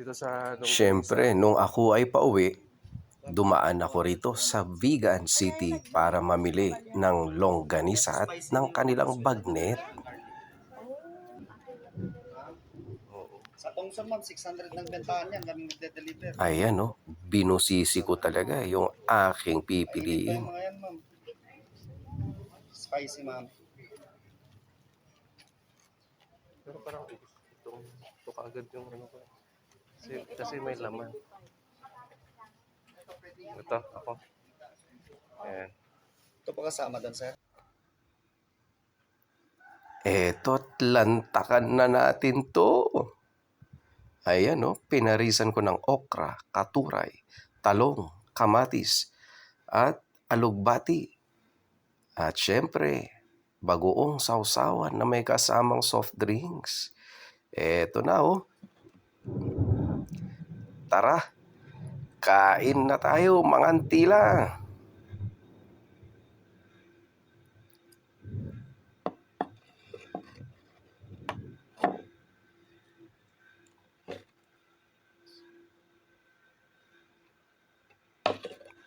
dito sa Siyempre, Longganisa. nung ako ay pauwi, dumaan ako rito sa Vigan City para mamili ng longganisa at ng kanilang bagnet. Oo. Sa Thompson ma'am, 600 ng bentahan yan, kaming nagde-deliver. Ayan o, binusisi ko talaga yung aking Mainit pa pipiliin. yung mga yan ma'am. Spicy ma'am. Pero parang ito kaagad yung ano ko. Kasi may laman. Ito, ako. Ayan. Ito pa kasama doon sir. Eto't lantakan na natin to. Ayan o, pinarisan ko ng okra, katuray, talong, kamatis, at alugbati. At syempre, bagoong sausawan na may kasamang soft drinks. Eto na oh. Tara, kain na tayo mga antila.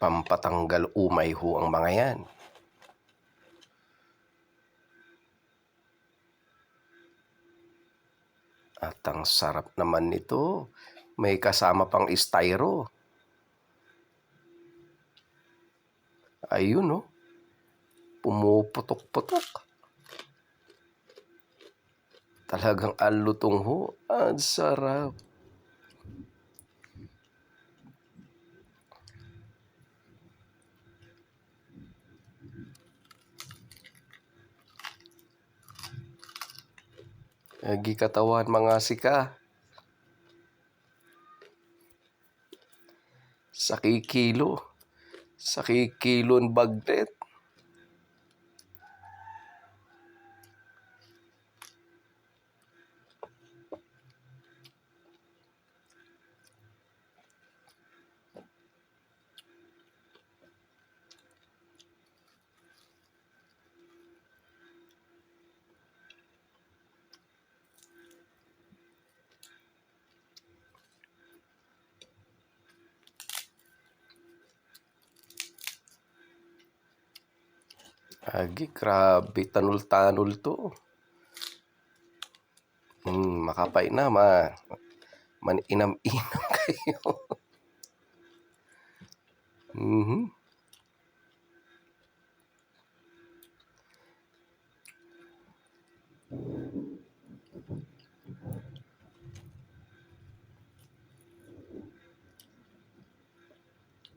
Pampatanggal umay ho ang mga yan. At ang sarap naman nito. May kasama pang styro. Ayun oh. Pumuputok-putok. Talagang alutong ho. Ang sarap. Agi katawan mga sika. Sa kikilon bagnet. Agi, grabe, tanul-tanul to. Makapay na, maninam-inam kayo.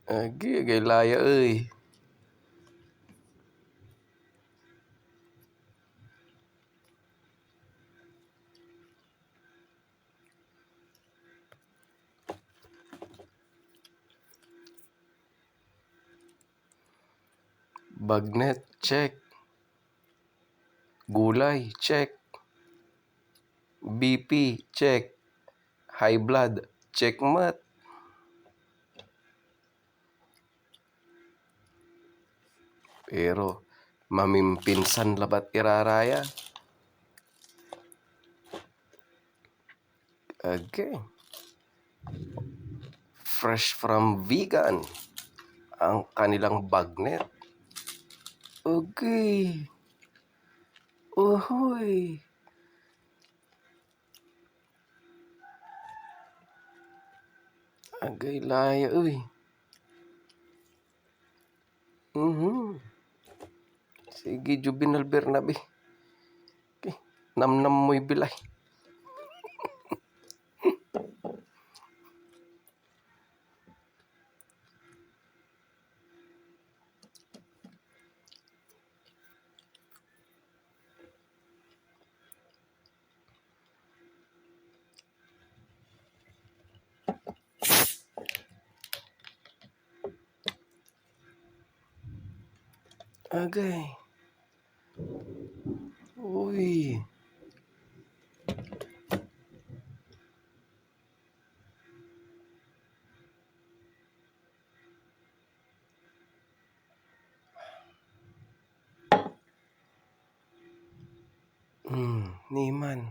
Agi, laya euy. Bagnet, check. Gulay, check. BP, check. High blood, check mat. Pero, mamimpinsan labat iraraya. Okay. Fresh from Vigan. Ang kanilang bagnet. Okay. Uhoy. Agay laya uy. Sige, Juvenal Bernabe. Okay. Namnam mo'y bilay. Agay. Uy. Niman.